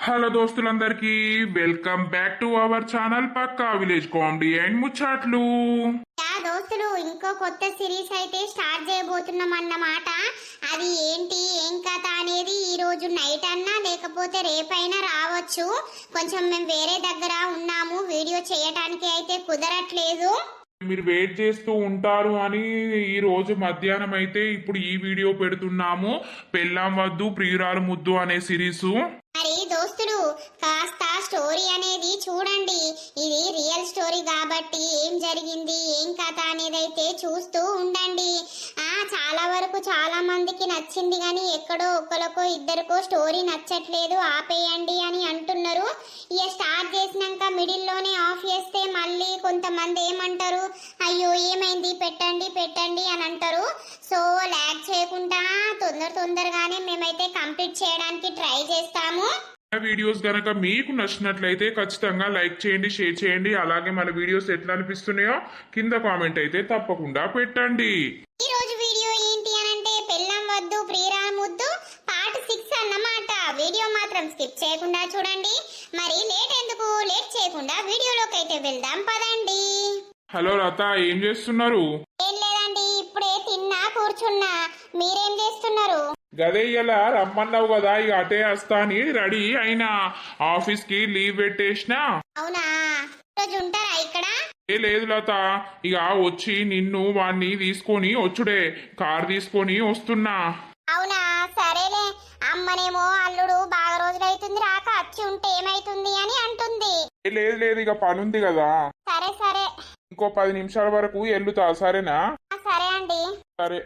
Hello దోస్తులందరికీ welcome back to our channel పక్కా village comedy and ముచ్చట్లు. దోస్తులు ఇంకో కొత్త సిరీస్ అయితే స్టార్ట్ చేయబోతున్నాం అన్నమాట. అది ఏంటి ఏం కథ అనేది ఈ రోజు నైట్ అన్నా లేకపోతే రేపైనా రావచ్చు. కొంచెం మేము వేరే దగ్గర ఉన్నాము, వీడియో చేయటానికి అయితే కుదరట్లేదు. మీరు వెయిట్ చేస్తూ ఉంటారు అని ఈ రోజు మధ్యాహ్నం అయితే ఇప్పుడు ఈ వీడియో పెడుతున్నాము. పెళ్ళాం వద్దు ప్రియురాలు ముద్దు అనే సిరీసు. మరి దోస్తులు కాస్త స్టోరీ అనేది చూడండి. ఇది రియల్ స్టోరీ కాబట్టి ఏం జరిగింది ఏం కథ అనేది అయితే చూస్తూ ఉండండి. చాలా వరకు చాలా మందికి నచ్చింది కానీ ఎక్కడో ఒకరికో ఇద్దరికో స్టోరీ నచ్చట్లేదు, ఆపేయండి అని అంటున్నారు. ఇక స్టార్ట్ చేసినాక మిడిల్లోనే ఆఫ్ చేస్తే మళ్ళీ కొంతమంది ఏమంటారు, అయ్యో ఏమైంది పెట్టండి పెట్టండి అని అంటారు. సో ల్యాగ్ చేయకుండా తొందరగానే మేమైతే కంప్లీట్ చేయడానికి ట్రై చేస్తాము. వీడియోస్ గనక మీకు నచ్చినట్లయితే ఖచ్చితంగా లైక్ చేయండి, షేర్ చేయండి. అలాగే మన వీడియోస్ ఎట్లా అనిపిస్తున్నాయో కింద కామెంట్ అయితే తప్పకుండా పెట్టండి. ఈ రోజు వీడియో ఏంటి అనంటే పెళ్ళాం వద్దు ప్రియురాలు ముద్దు పార్ట్ 6 అన్నమాట. వీడియో మాత్రం స్కిప్ చేయకుండా చూడండి. మరి లేట్ చేయకుండా వీడియోలోకి అయితే వెళ్దాం పదండి. హలో లత, ఏం చేస్తున్నారు? ఏం లేదండి, ఇప్పుడే తిన్నా కూర్చున్నా. మీరేం చేస్తున్నారు? గదే ఇలా రమ్మన్నావు కదా, ఇక అటే వస్తా అని రెడీ అయినా. ఆఫీస్ కి లీవ్ పెట్టేసిన. అవునా, రోజు ఉంటారా ఇక్కడ? లేదు లత, ఇక వచ్చి నిన్ను వాణ్ణి తీసుకొని వచ్చుడే. కార్ తీసుకొని వస్తున్నా. అవునా, సరేలే. అమ్మనేమో అల్లుడు బాగా రోజులైతుంది రాక, వచ్చి ఉంటే ఏమైతుంది అని అంటుంది. లేదు ఇక పనుంది కదా. సరే ఇంకో 10 నిమిషాల వరకు వెళ్లుతా, సరేనా? సరే అండి. సరే,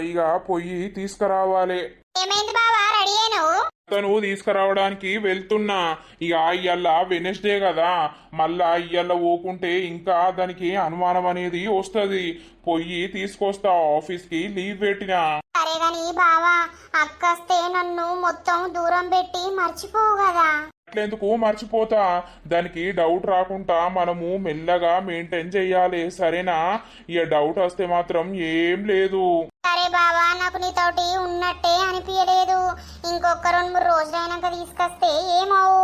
ఇక పొయ్యి తీసుకురావాలి. ఏమైంది బావా, రెడీ అయినావు? తను తీసుకురావడానికి వెళ్తున్నా. ఇక ఇయ్యాల వెనస్డే కదా, మళ్ళా ఇయ్యాల ఊకుంటే ఇంకా దానికి అనుమానం అనేది వస్తుంది. పొయ్యి తీసుకొస్తా, ఆఫీస్ కి లీవ్ పెట్టినా. సరే గాని బావా, అక్కస్తే నన్ను మొత్తం దూరం పెట్టి మర్చిపోవు కదా. అట్లెందుకు మర్చిపోతా, దానికి డౌట్ రాకుండా మనము మెల్లగా మెయింటైన్ చెయ్యాలి, సరేనా? ఇక డౌట్ వస్తే మాత్రం ఏం లేదు. సరే బావా, నాకు నీతోటి ఉన్నట్టే అనిపించలేదు. ఇంకొక 2-3 రోజులైనాక తీసుకొస్తే ఏమవు?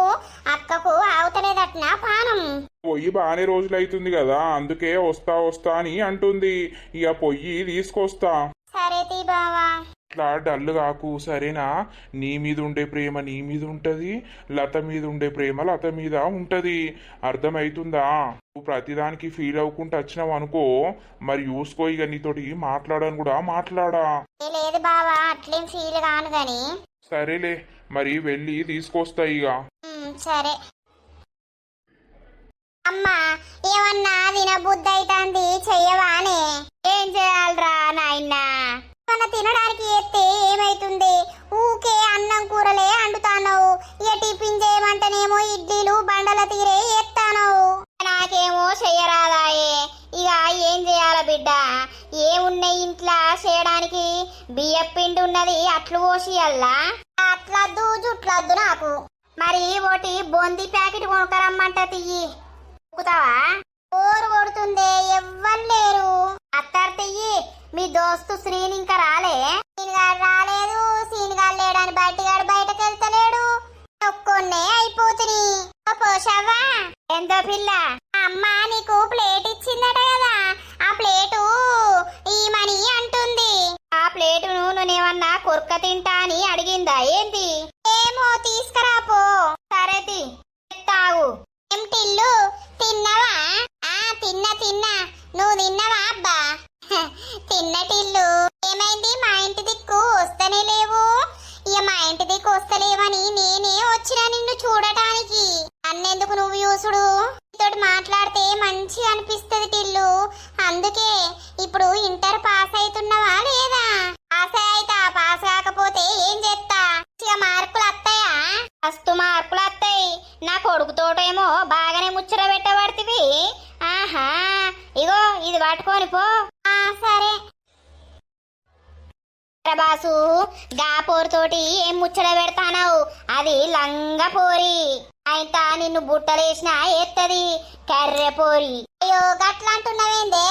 అక్కకు ఆవుతలేదట్నా పానం? పొయ్యి బాగానే రోజులైతుంది కదా, అందుకే వస్తా అని అంటుంది. ఇక పొయ్యి తీసుకొస్తా. సరే తీ బావా. ఇట్లా డల్ కాకు, సరేనా? నీ మీద ఉండే ప్రేమ నీ మీద ఉంటది, లత మీద ఉండే ప్రేమ లత మీద ఉంటది. అర్థమవుతుందా? నువ్వు ప్రతిదానికి ఫీల్ అవ్వకుండా వచ్చినావు అనుకో, మరి చూసుకో. ఇక నీతోటి మాట్లాడని కూడా మాట్లాడా. లేదు బావా, అట్లేం ఫీల్ కాను గాని. సరేలే, మరి వెళ్ళి తీసుకొస్తా ఇక. సరే. అమ్మా, ఏమన్నా తినబుద్ధి అవుతుంది, చెయ్యవానే? ఏం చేయాలరా నాయనా? ఏమన్నా తినడానికి ఎత్తే ఏమైతుంది? ఊకే అన్నం కూరలే అండుతానవు. ఇక టిఫిన్ చేయమంటేనేమో ఇడ్లీలు బండల తీరే ఎత్తానవు. నాకేమో చెయ్యరాదాయే. ఇక ఏం చేయాల బిడ్డ? ఏమున్నాయి ఇంట్లో చేయడానికి? బియ్యం పిండి ఉన్నది, అట్లు పోసియల్లా. అట్లద్దు జుట్లద్దు నాకు. మరి ఒకటి బొంది ప్యాకెట్ కొనుకరమ్మంట, తియ్యి. ఎక్కుతావా? ఓరు కొడుతుందే, ఎవ్వరు లేరు. అత్తారు తియ్యి. మీ దోస్తు శ్రీని ఇంకా రాలే? సీనిగాడు రాలేదు, సీనిగాడు లేడని బయటగాడు బయటకు వెళ్తలేడు. ఒక్కొన్నే అయిపోతుంది. పోషవ్వా? ఎంతో పిల్ల, అమ్మ నీకు ప్లేట్ ఇచ్చిందట కదా, ఆ ప్లేటు ఈమని అంటుంది. ఆ ప్లేటును నువ్వేమన్నా కొరక తింటా అని అడిగిందా ఏంటి? ఏమో, తీసుకురాపో. సరే తాగు. ఏం టిల్లు, తిన్నావా? తిన్నా. నువ్వు తిన్నావా అబ్బా? తిన్నటిల్లు. ఏమైంది, మా ఇంటి దిక్కు వస్తనే లేవు? ఇక మా ఇంటి దిక్కు వస్తలేవని నేనే వచ్చిన నిన్ను చూడటానికి. అన్నెందుకు నువ్వు యూసుడు? నీతోటి మాట్లాడితే మంచి అనిపిస్తుంది టిల్లు, అందుకే. ఇప్పుడు ఇంటర్ పాస్ అవుతున్నావా లేదా? పాస్ కాకపోతే ఏం చేస్తా? మార్కులు వస్తాయా? ఫస్ట్ మార్కులు వస్తాయి. నా కొడుకుతోటేమో బాగానే ముచ్చట పెట్టబడితివి. ఆహా, ఇగో ఇది పట్టుకొని పో. సరే. బాసు, గా పోరుతోటి ఏం ముచ్చట పెడతానవు? అది లంగా పోరి. అయితే నిన్ను బుట్టలేసిన ఎత్తది కర్రె పోరి. అయ్యో, గట్లా అంటున్నావేందే?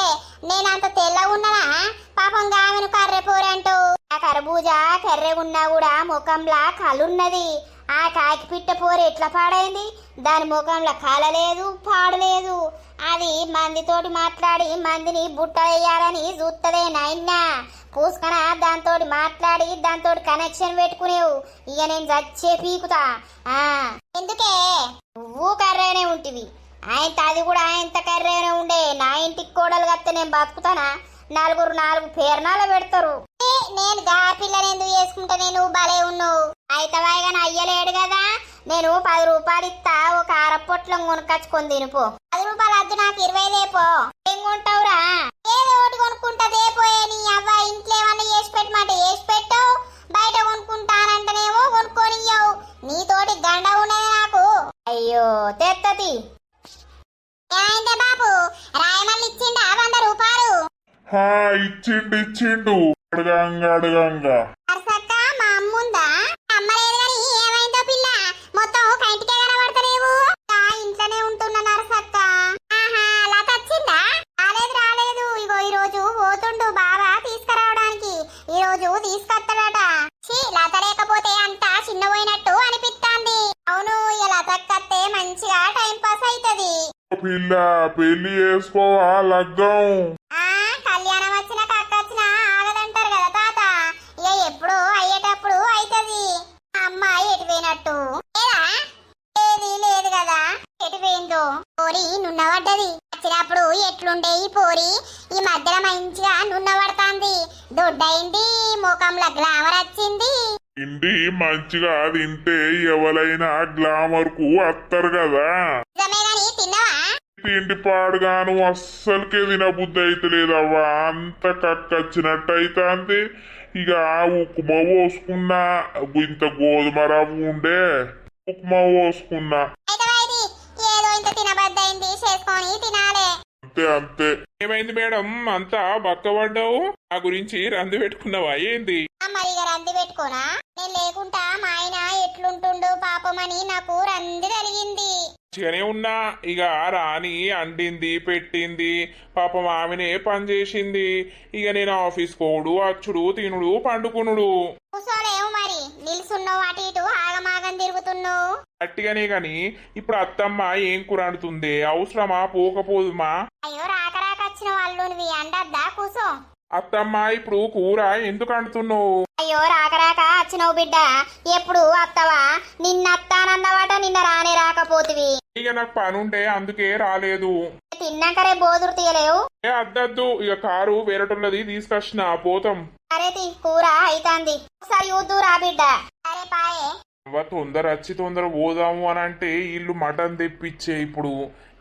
నేనంత తెల్లగా ఉన్నానా? పాపం గామెను కర్రె పోరి అంటూ. ఆ కర్బూజా కర్రెగున్నా కూడా ముఖంలా కలున్నది. ఆ కాకి పిట్ట పోరు ఎట్లా పాడైంది? దాని ముఖంలో కాలలేదు పాడలేదు. అది మందితోటి మాట్లాడి మందిని బుట్ట వేయాలని చూస్తదే నాయనా. పూసుకన దాంతోటి మాట్లాడి దాంతోటి కనెక్షన్ పెట్టుకునేవు. ఇక నేను చచ్చే పీకుతా. ఎందుకే నువ్వు కర్రేనే ఉంటివి, ఆయన అది కూడా ఆయనత కర్రేనే ఉండే. నా ఇంటికి కోడలు కత్తే నేను బతుకుతానా? నలుగురు నాలుగు పేర్నాల పెడతారు. నేను గా పిల్లని ఎందుకు చేసుకుంటా? నేను భలే ఉన్నావు. అయితే వాయిగా అయ్యలేడు కదా. నేను 10 రూపాయలు ఇస్తా, ఒక అరపొట్లం కొనుక్కొచ్చుకొని తినిపో. 10 రూపాయలు వద్దు, నాకు 20 దేపో. ఏం కొంటావురా? ఏదో ఒకటి కొనుక్కుంటా దేపోయే. నీ అవ్వ ఇంట్లో ఏమన్నా చేసి పెట్టమంట చేసి పెట్టావు, బయట కొనుక్కుంటానంటేనేమో కొనుక్కొనియ్యవు. నీతోటి గండ ఉన్నది నాకు. అయ్యో తెత్తది. ఏమైందే బాబు, రాయమల్లి ఇచ్చిండా 100 రూపాయలు? ఇచ్చిండు అడగంగా అర్సక్క మా అమ్ముందా? అమ్మ లేదు గాని ఏమైందో పిల్ల, మొత్తం కంటికే కనబడతలేవు. ఇంట్లోనే ఉంటున్నా నరసక్క. ఆహా లత వచ్చిందా? రాలేదు. ఇగో ఈ రోజు పోతుండు బాబా తీసుకురావడానికి. ఈ రోజు తీసుకొస్తాడట. లత లేకపోతే అంతా చిన్న పోయినట్టు అనిపిస్తాంది. అవును, ఇక లతక్కత్తే మంచిగా టైం పాస్ అవుతది. పిల్ల పెళ్లి చేసుకోవా లగ్గం? కళ్యాణం వచ్చిన కక్కొచ్చిన ఆగదంటారు కదా తాత. ఇక ఎప్పుడు అయ్యేటప్పుడు అయితది. అమ్మాయి ఎటు పోయినట్టు లేదా? ఏది లేదు కదా. ఎటు పోయిందో? పోరి నున్నబడ్డది. వచ్చినప్పుడు ఎట్లుండే ఈ పోరి, ఈ మధ్యలో మంచిగా నున్నబడతాంది. దొడ్డైంది, ముఖంలో గ్లామర్ వచ్చింది. ఇంటి మంచిగా తింటే ఎవరైనా గ్లామర్ కు వస్తారు కదా. నిజమే గాని తిన్నావా? తిండి పాడుగాను అస్సలకే తినబుద్ధి అయితే లేదవ్వా. అంత కక్కచ్చినట్టు అయితే ఇక ఉప్మా పోసుకున్నా. ఇంత గోధుమ రవ్వ ఉండే ఉప్మా పోసుకున్నా. ఏదో ఇంత తినబద్దయింది, చేసుకొని తినాలే. అంతే. ఏమైంది మేడం, అంతా బక్కబడ్డావు? ఆ గురించి రంది పెట్టుకున్నావా ఏంది? మరి ఇక రంది పెట్టుకోనా? నేను లేకుంటా మా ఆయన ఎట్లుంటుండో పాపమని నాకు రంది కలిగింది. మంచిగానే ఉన్నా. ఇక రాని అండింది పెట్టింది, పాపం ఆమెనే పని చేసింది. ఇక నేను ఆఫీస్ పోడు అచ్చుడు తినుడు పండుకునుడు. కూర్చోలేవు మరి, నిల్సున్నావు అటు ఇటు ఆగమాగం తిరుగుతున్నావు. గట్టిగానే గాని ఇప్పుడు అత్తమ్మ ఏం కూర అంటుంది? అవసరమా పోకపోదుమా? అయ్యో రాక వచ్చిన వాళ్ళు నువ్వు అండద్దా? కూసో. అత్తమ్మ ఇప్పుడు కూర ఎందుకు అంటున్నావు? అయ్యో రాక వచ్చినవు బిడ్డ. ఎప్పుడు అత్తవా? నిన్న అత్తానన్నవాట, నిన్న రానే రాకపోతివి. ఇక నాకు పనుండే అందుకే రాలేదు. తిన్నాకరే బోదురు తీయలేవు. అద్దద్దు, ఇక కారు వేరటోళ్ళది తీసుకొచ్చిన పోతాం. సరే కూర అయితాంది, ఒకసారి చూద్దు రా బిడ్డ. సరే పాయే. తొందర వచ్చి తొందర పోదాము అని అంటే ఇల్లు మటన్ తెప్పించే. ఇప్పుడు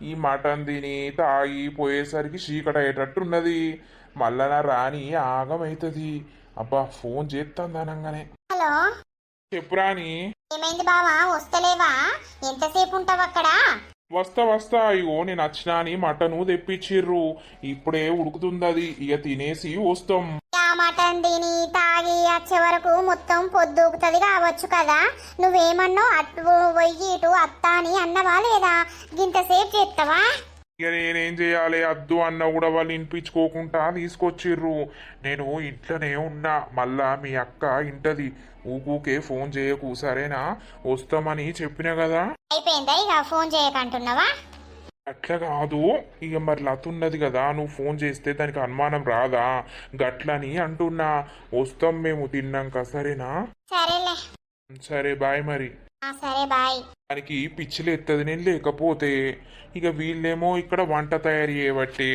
ఈ మటన్ తిని తాగి పోయేసరికి చీకటి అయ్యేటట్టున్నది. మళ్ళా నా రాని ఆగమైతుంది. అబ్బా ఫోన్ చేస్తాను అనగానే. హలో చెప్పు రాని. ఏమైంది బావా, వస్తలేవా? ఎంతసేపు ఉంటావు అక్కడ? వస్తా ఇగో నేను వచ్చినా అని మటను తెప్పించిర్రు. ఇప్పుడే ఉడుకుతుంది అది. ఇక తినేసి వస్తాం. మటన్ తిని తాగి వచ్చే వరకు మొత్తం పొద్దుకుతుంది కావచ్చు కదా. నువ్వేమన్నావు? అటు పోయి ఇటు అత్తా అని అన్నవా లేదా? గింతసేపు చేస్తావా? ఇక నేనేం చేయాలి? అద్దు అన్న కూడా వాళ్ళు వినిపించుకోకుండా తీసుకొచ్చిర్రు. నేను ఇంట్లోనే ఉన్నా. మళ్ళా మీ అక్క ఇంటది. ఊకే ఫోన్ చేయకు సరేనా? వస్తామని చెప్పినా కదా. అయిపోయిందా ఇక ఫోన్ చేయకంటున్నావా? అట్లా కాదు, ఇక మరి లతున్నది కదా, నువ్వు ఫోన్ చేస్తే దానికి అనుమానం రాదా? గట్లని అంటున్నా. వస్తాం మేము తిన్నాక సరేనా? సరేలే. సరే బాయ్ మరి. సరే బాయ్. దానికి పిచ్చిలు ఎత్తది నేను లేకపోతే. ఇక వీళ్ళేమో ఇక్కడ వంట తయారు చేయబట్టి.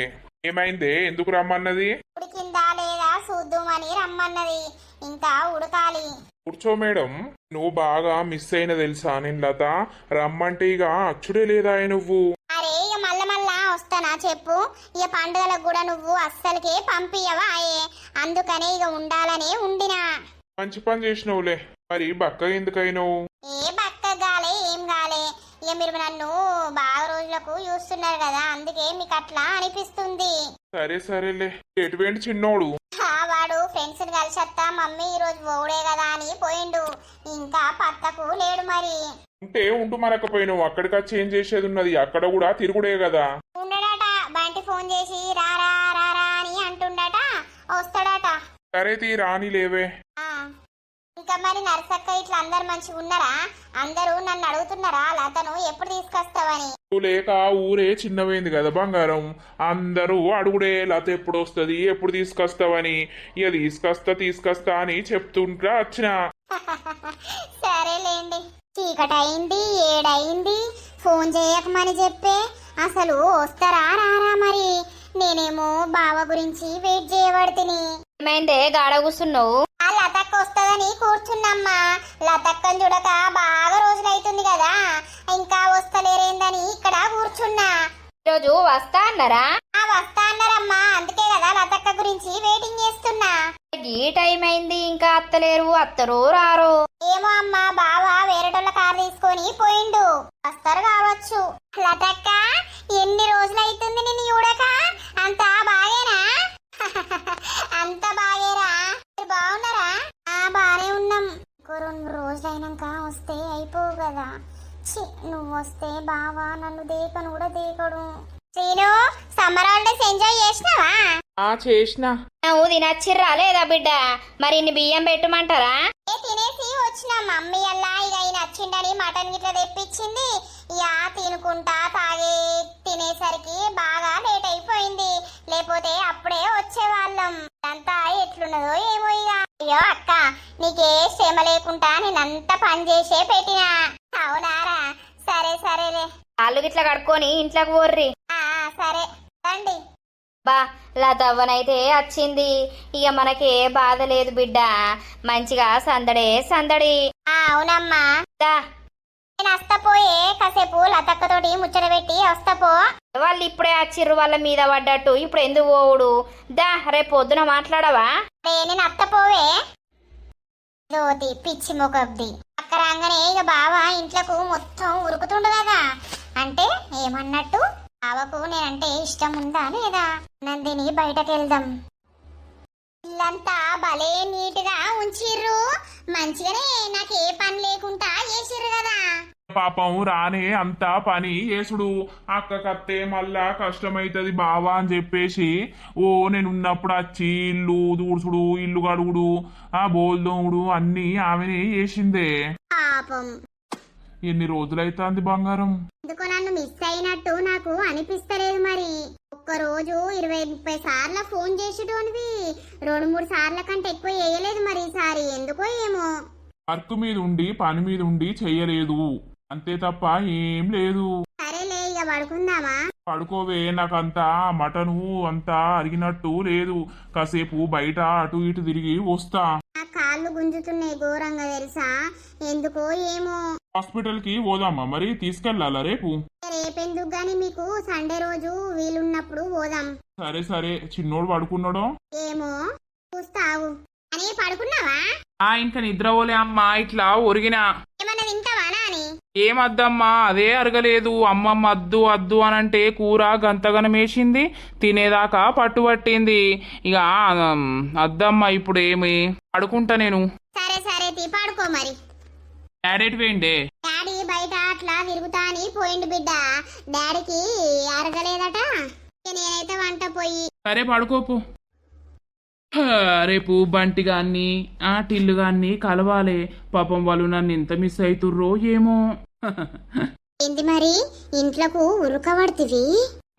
ఏమైందే, ఎందుకు రమ్మన్నది? ఉడికిందా లేదా చూద్దామని రమ్మన్నది. ఇంకా ఉడకాలి. కూర్చో మేడం. నువ్వు బాగా మిస్ అయిన తెలుసా నేను లత. రమ్మంటే ఇక అచ్చుడే లేదా నువ్వు? అరే ఇక మళ్ళా వస్తానా చెప్పు. ఇక పండుగలకు కూడా నువ్వు అస్సలకే పంపియవా? అందుకనే ఇక ఉండాలనే ఉండినా. మంచి పని చేసినవులే. మరి బక్క ఎందుకైనావు? ఏ బక్క గాలే ఏం గాలే. ఇక మీరు నన్ను బాగా రోజులకు చూస్తున్నారు కదా, అందుకే మీకు అట్లా అనిపిస్తుంది. సరేలే. ఎటువంటి చిన్నోడు? వాడు ఫ్రెండ్స్ కలిసి వస్తా మమ్మీ ఈ రోజు పోవుడే కదా అని పోయిండు. ఇంకా పత్తకు లేడు. మరి ఉంటే ఉంటూ మరకపోయినావు. అక్కడికా చేంజ్ చేసేది ఉన్నది. అక్కడ కూడా తిరుగుడే కదా. ఉండడట. బంటి ఫోన్ చేసి రారా రారా అని అంటుండట. వస్తాడట. సరే తీ రాని లేవే. ఇంకా మరి నర్సక్క ఇట్లా అందరు మంచిగా ఉన్నారా? అందరూ నన్ను అడుగుతున్నారా లతను ఎప్పుడు తీసుకొస్తావని? నువ్వు లేక ఊరే చిన్నమైంది కదా బంగారం. అందరూ అడుగుడే లత ఎప్పుడు వస్తుంది, ఎప్పుడు తీసుకొస్తావని. ఇక తీసుకొస్తా అని చెప్తుంటా వచ్చిన. సరేలేండి. చీకటయింది, 7 అయింది, ఫోన్ చేయకమని చెప్పే. అసలు వస్తారా రారా మరి? నేనేమో బావ గురించి వెయిట్ చేయబడితిని. ఏమైందే గాడ కూర్చున్నావు? ఆ లతక్క వస్తుందని కూర్చున్నమ్మా. లతక్కని చూడక బాగా రోజులైతుంది కదా, ఇంకా వస్తలేరేందని ఇక్కడ కూర్చున్నా. ఈరోజు వస్తా అన్నారా? వస్తా అన్నారమ్మా, అందుకే కదా లతక్క గురించి వెయిటింగ్ చేస్తున్నా. ఈ టైం అయింది ఇంకా అత్తలేరు, అత్తరు రారు? ఏమో అమ్మా, బావ వేరేటోళ్ళ కారు తీసుకొని పోయిండు, వస్తారు కావచ్చు. లతక్క ఎన్ని రోజులైతుంది నిన్ను చూడక? అంతా బాగేనా? అంతా బాగేరా? మీరు బాగున్నారా? బానే ఉన్నాం. ఇంకో 2 రోజులైనాక వస్తే అయిపోవు కదా. నువ్వు వస్తే బావా నన్ను దేకను కూడా దేకడు. శ్రీను, సమ్మర్ హాలిడేస్ ఎంజాయ్ చేసినావా? చేసిన. నువ్వు తినచ్చిర్రా లేదా బిడ్డ? మరి ఇన్ని బియ్యం పెట్టమంటారా? తినేసి వచ్చిన మమ్మీ అల్లా ఇక నచ్చిండని మటన్ గిట్ల తెప్పించింది. ఇక తినుకుంటా తాగే తినేసరికి బాగా లేట్ అయిపోయింది, లేకపోతే అప్పుడే వచ్చేవాళ్ళం. అంతా ఎట్లున్నదో ఏమో. ఇక అయ్యో అక్క, నీకే శ్రమ లేకుండా నేనంతా పని చేసే పెట్టినా. అవునారా? సరేలే. కాళ్ళు గిట్ల కడుక్కొని ఇంట్లోకి పోర్రి. సరే రండి. బా లతవ్వనైతే వచ్చింది, ఇక మనకే బాధ లేదు బిడ్డ. మంచిగా సందడి. అవునమ్మా, దా నేను వస్తపోయే కాసేపు లతక్కతోటి ముచ్చట పెట్టి వస్తపో. వాళ్ళు ఇప్పుడే వచ్చిర్రు, వాళ్ళ మీద పడ్డట్టు ఇప్పుడు ఎందుకు పోవుడు? దా రేపు పొద్దున మాట్లాడవా? నేను అత్తపోవే. దోతి పిచ్చి మొకబ్ది అక్క రాగానే ఇక బావ ఇంట్లోకు మొత్తం ఉరుకుతుండు కదా. అంటే ఏమన్నట్టు, బావకు నేనంటే ఇష్టం ఉందా లేదా? నందిని బయటకెళ్దాం. ఇల్లంతా భలే నీట్ గా ఉంచిర్రు, మంచిగానే నాకే పని లేకుండా చేసిర్రు కదా. పాపం రానే అంతా పని చేసుడు. అక్కకత్తే మళ్ళా కష్టమైతుంది బావా అని చెప్పేసి నేను ఉన్నప్పుడు వచ్చి ఇల్లు దూడ్చుడు, ఇల్లు కడుగుడు, బోల్దోముడు అన్ని ఆమెనే చేసిందే. పాపం ఎన్ని రోజులైతుంది బంగారం? ఎందుకో నన్ను మిస్ అయినట్టు నాకు అనిపిస్తలేదు. మరి ఒక్కరోజు 20-30 సార్లు ఫోన్ చేసేటోనివి, 2-3 సార్ల కంటే ఎక్కువ చేయలేదు. మరి ఈసారి ఎందుకో ఏమో. వర్క్ మీద ఉండి పని మీద ఉండి చెయ్యలేదు అంతే తప్ప ఏం లేదు. సరేలే, ఇక పడుకుందామా? పడుకోవే, నాకంతా మటను అంతా అరిగినట్టు లేదు. కాసేపు బయట అటు ఇటు తిరిగి వస్తా. నా కాళ్ళు గుంజుతున్నాయి ఘోరంగా తెలుసా, ఎందుకో ఏమో. హాస్పిటల్ కి పోదామా మరి? తీసుకెళ్లాలా రేపు? రేపెందుకు గాని, మీకు సండే రోజు వీలున్నప్పుడు పోదాం. సరే. చిన్నోడు పడుకున్నాడో ఏమో, చూస్తావు. అని పడుకున్నావా? ఇంకా నిద్రపోలే అమ్మా, ఇట్లా ఒరిగినా. ఏమన్నా తింటావా నాని? ఏమద్దమ్మా, అదే అరగలేదు. అమ్మమ్మ అద్దు అనంటే కూర గంతగనం వేసింది, తినేదాకా పట్టుబట్టింది. ఇక అద్దమ్మా ఇప్పుడు ఏమి పడుకుంటా నేను. సరే తీ, పడుకో మరి. డాడీ పోయిండే? డాడీ బయట అట్లా తిరుగుతా అని పోయిండు బిడ్డ. డాడీకి అరగలేదట, నేనైతే వంట పోయి. సరే పడుకోపు. రేపు బంటి గాన్ని టిల్లు గాన్ని కలవాలి. పాపం వాళ్ళు నన్ను ఎంత మిస్ అవుతుర్రో ఏమో. ఏంది మరి ఇంట్లోకు ఉరకబడితివి?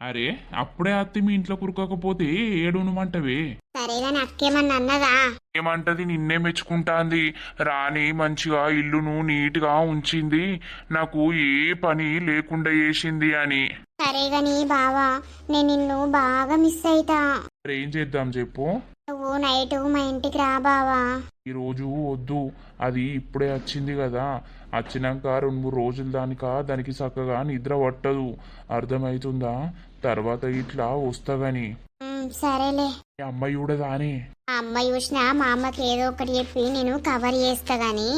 అరే అప్పుడే అత్తి మీ ఇంట్లో కురకకపోతే ఏడునమంటవే? సరేగాని అక్కేమన్నా అన్నదా? ఏమంటది, నిన్నే మెచ్చుకుంటాంది. రాని మంచిగా ఇల్లును నీట్ గా ఉంచింది, నాకు ఏ పని లేకుండా చేసింది అని. సరేగాని బావా, నేను నిన్ను బాగా మిస్ అయితా. ఏం చేద్దాం చెప్పు? నువ్వు నైట్ మా ఇంటికి రా బావా. ఈ రోజు వద్దు, అది ఇప్పుడే వచ్చింది కదా. వచ్చినాక 2-3 రోజులు దానికి చక్కగా నిద్ర పట్టదు, అర్థమవుతుందా? తర్వాత ఇట్లా వస్తాగాని. సరేలే. అమ్మాయి చూడదాని? ఆ అమ్మాయి చూసినా మా అమ్మకి ఏదో ఒకటి చెప్పి నేను కవర్ చేస్తా గాని.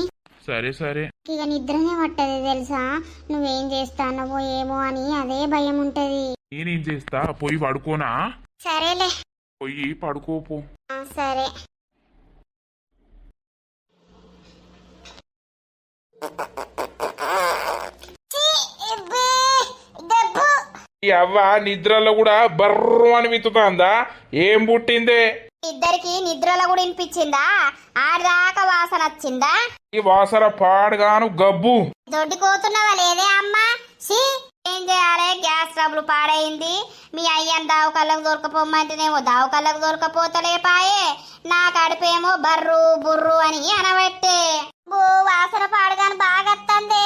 సరే. ఇక నిద్రనే పట్టదు తెలుసా, నువ్వేం చేస్తానవో ఏమో అని అదే భయం ఉంటది. నేనేం చేస్తా, పోయి పడుకోనా? సరేలే, పోయి పడుకోపో. సరే. ఈ అవ్వ నిద్రలో కూడా బర్రు అని విత్తుతాందా? ఏం పుట్టిందే? ఇద్దరికి నిద్రలో కూడా వినిపించిందా? ఆడదాకా వాసన వచ్చిందా? ఈ వాసన పాడుగాను గబ్బు. దొడ్డిపోతున్నావా లేదే అమ్మా? సి ఏం చేయాలి? గ్యాస్ ట్రబుల్ పాడైంది. మీ అయ్యని దావకళ్ళకు దొరకపోమంటేనేమో దావకళ్ళకు దొరకపోతలేపాయే. నా కడుపేమో బర్రు బుర్రు అని అనబట్టే. బో వాసన పాడగాను బాగా వస్తుంది.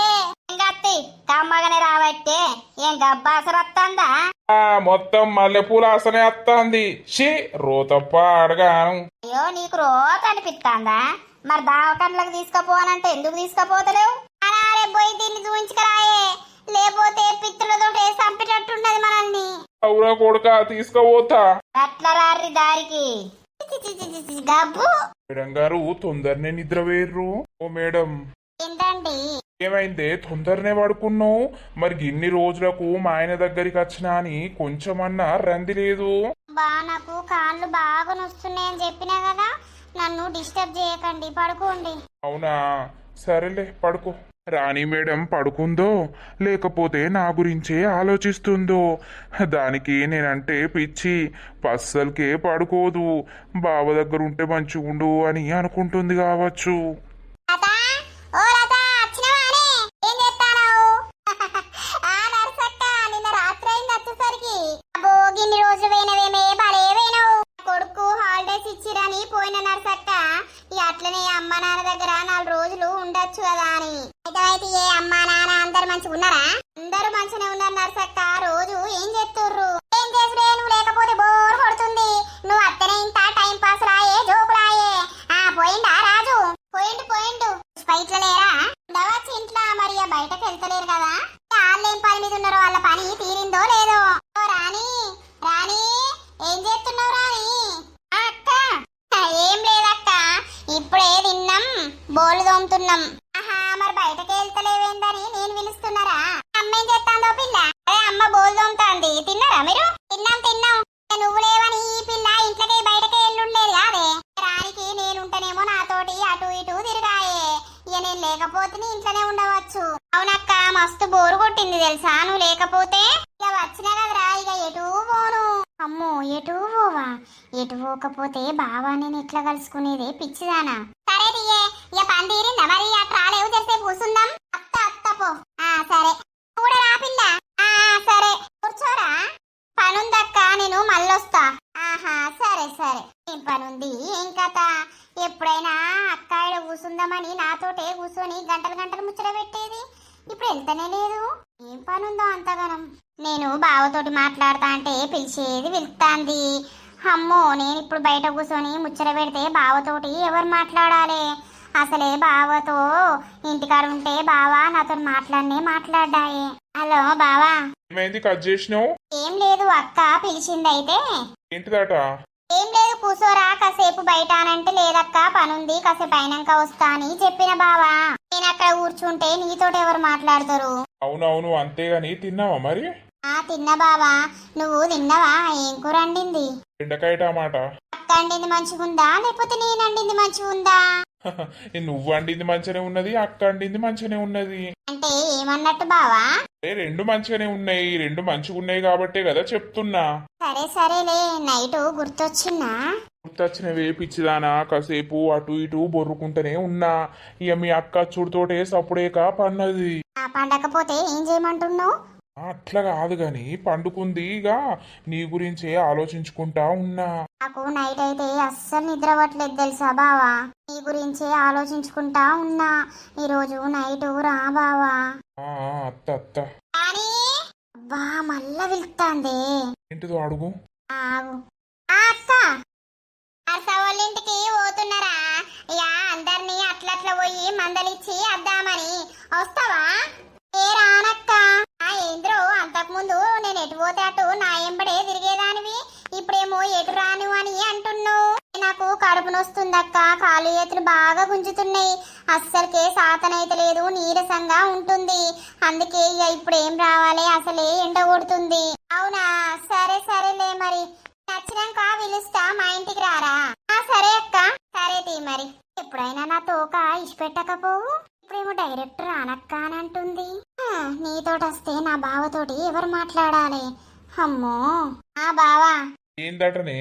గత్తి కమ్మగానే రాబట్టే ఏం గబ్బాసన వస్తుందా? మొత్తం మల్లెపూల వాసనే వస్తుంది. షీ రోత పాడుగాను. అయ్యో నీకు రోజు అనిపిస్తుందా? మరి దావకళ్ళకు తీసుకుపోనంటే ఎందుకు తీసుకుపోతలేవు? అలాగే పోయి దీన్ని చూపించుకురాయే, లేకపోతే పిత్తులతో చంపేటట్టున్నది మనల్ని. అవురా కొడుక తీసుకుపోతా. అట్లా రారి దారికి గబ్బు. మేడం గారు తొందరనే నిద్ర వేర్రు. ఓ మేడం ఏంటండి? ఏమైందే తొందరనే పడుకున్నావు? మరి ఇన్ని రోజులకు మా ఆయన దగ్గరికి వచ్చినా అని కొంచెమన్నా రంది లేదు. బా నాకు కాళ్ళు బాగా నొస్తున్నాయని చెప్పినా కదా, నన్ను డిస్టర్బ్ చేయకండి, పడుకోండి. అవునా సరేలే పడుకో. రాణి మేడం పడుకుందో లేకపోతే నా గురించే ఆలోచిస్తుందో? దానికి నేనంటే పిచ్చి, పస్సలకే పడుకోదు. బావ దగ్గర ఉంటే మంచిగుండు అని అనుకుంటుంది కావచ్చు. లతా, ఓ లతా, వచ్చినవానే? ఏం చేస్తానావు? ఆ నర్సక్క, నిన్న రాత్రి అయింది వచ్చేసరికి. అబ్బో గిన్ని రోజులు పోయినవేమే, భలే పోయినావు. కొడుకు హాలిడేస్ ఇచ్చిరని పోయిన నర్సక్క. ఇక అట్లనే అమ్మ నాన్న దగ్గర 4 రోజులు ఉండొచ్చు కదా అని. అయితే ఏ అమ్మా నాన్న అందరు మంచిగా ఉన్నారా? అందరూ మంచిగానే ఉన్నారు నర్సక్క. రోజు ఏం చేస్తుర్రు? ఏం చేసుడే, నువ్వు లేకపోతే బోర్ కొడుతుంది. నువ్వు అత్తనే ఇంత టైం పాస్ రాయే, జోకు రాయే. పోయిండా రాజు? పోయిండు. స్పైట్ల లేరా? ఉండవచ్చు ఇంట్లో. మరి బయటకు వెళ్తలేరు కదా. వాళ్ళు ఏం పని మీద ఉన్నారో, వాళ్ళ పని తీరిందో లేదో. ఓ రాణి, ఏం చేస్తున్నావు రాణి? అక్క ఏం లేదక్క, ఇప్పుడే తిన్నాం, బోలు తోముతున్నాం. మరి బయటకి వెళ్తలేవేందని నేను పిలుస్తున్నారా? అమ్మ ఏం చేస్తాందో పిల్ల? అదే అమ్మ బోలు తోముతాంది. తిన్నారా మీరు? తిన్నాం. నువ్వు లేవని ఈ పిల్ల ఇంట్లోకి బయటకి వెళ్ళుండేది కాదే. రానికి నేనుంటేనేమో నాతోటి అటు ఇటు తిరిగాయే. ఇక నేను లేకపోతే నీ ఇంట్లోనే ఉండవచ్చు. అవునక్క, మస్తు బోరు కొట్టింది తెలుసా నువ్వు లేకపోతే. ఇక వచ్చినా కదరా, ఇక ఎటు పోను. అమ్మో ఎటు పోవా? ఎటు పోకపోతే బావా నేను ఎట్లా కలుసుకునేదే పిచ్చిదానా? సరే దియే, ఇక పని తీరిందా మరి? అట్లా రాలేవు, చేస్తే కూర్చుందాం. అత్త పో. సరే కూడా రా పిల్ల. సరే కూర్చోరా. పనుందక్క, నేను మళ్ళొస్తా. సరే ఏం పనుంది, ఏం కథ? ఎప్పుడైనా అక్కాయిడ కూసుందామని నాతోటే కూర్చొని గంటలు ముచ్చట పెట్టేది. ఇప్పుడు వెళ్తానే లేదు. ఏం పనుందో అంతగానం? నేను బావతోటి మాట్లాడతా అంటే పిలుస్తాంది. అమ్మో, నేను ఇప్పుడు బయట కూర్చొని ముచ్చట పెడితే బావతోటి ఎవరు మాట్లాడాలి? అసలే బావతో ఇంటికాడ ఉంటే బావా నాతో మాట్లాడాయే. హలో బావా. ఏమైంది కట్ చేసినావు? ఏం లేదు, అక్క పిలిచిందైతే. ఏంటిదట? ఏం లేదు, కూసోరా కాసేపు బయట అనంటే లేదక్క పనుంది, కాసేపు అయినాక వస్తా అని చెప్పిన బావా. నేను అక్కడ కూర్చుంటే నీతోటి ఎవరు మాట్లాడతారు? అవునవును అంతేగాని తిన్నావా మరి? తిన్నా బావా. నువ్వు తిన్నావా? ఏం కూర వండింది? బెండకాయ టమాటా. అక్క వండింది మంచిగుందా లేకపోతే నేను వండింది మంచిగుందా? నువ్వు వండింది మంచిగానే ఉన్నది, అక్క వండింది మంచిగానే ఉన్నది. అంటే ఏమన్నట్టు బావా? రెండు మంచిగానే ఉన్నాయి, రెండు మంచిగా ఉన్నాయి కాబట్టే కదా చెప్తున్నా. సరేలే, నైట్ గుర్తొచ్చిందా? గుర్తొచ్చినవే పిచ్చిదానా. కాసేపు అటు ఇటు బొర్రుకుంటూనే ఉన్నా. ఇక మీ అక్క చూడుతోటే సప్పుడేక పన్నది. పండకపోతే ఏం చేయమంటున్నావు? అట్లా కాదు గాని పండుకుంది. ఇక నీ గురించే ఆలోచించుకుంటా ఉన్నా. నాకు నైట్ అయితే అస్సలు నిద్ర పట్టలేదు తెలుసా బావా. నీ గురించే ఆలోచించుకుంటా ఉన్నా. ఈరోజు నైట్ రా బావా. అత్త బా మళ్ళా పిలుస్తాంది. ఏంటిదో అడుగు. అక్క వాళ్ళింటికి పోతున్నారా? ఇక అందరినీ అట్లట్లా పోయి మందలిచ్చి వద్దామని. వస్తావా? ఏ రానక్క. ఏంద్రో అంతకుముందు నేను ఎటు పోతే అటు నా ఎంబడే తిరిగేదానివి, ఇప్పుడేమో ఎటు రాను అని అంటున్నావు. నాకు కడుపు నొస్తుందక్క, కాలు చేతులు బాగా గుంజుతున్నాయి. అస్సలకే సాతనైతే లేదు, నీరసంగా ఉంటుంది. అందుకే ఇక ఇప్పుడు ఏం రావాలి, అసలే ఎండ కొడుతుంది. అవునా? సరేలే మరి నచ్చినాక పిలుస్తా, మా ఇంటికి రారా? సరే అక్క. సరే తీ మరి. ఎప్పుడైనా నా తోక ఇష్టపెట్టకపోవు, ఇప్పుడేమో డైరెక్ట్ రానక్క అని అంటుంది. నీతోటి వస్తే నా బావతోటి ఎవరు మాట్లాడాలి? అమ్మో. బావా ఏందటనే?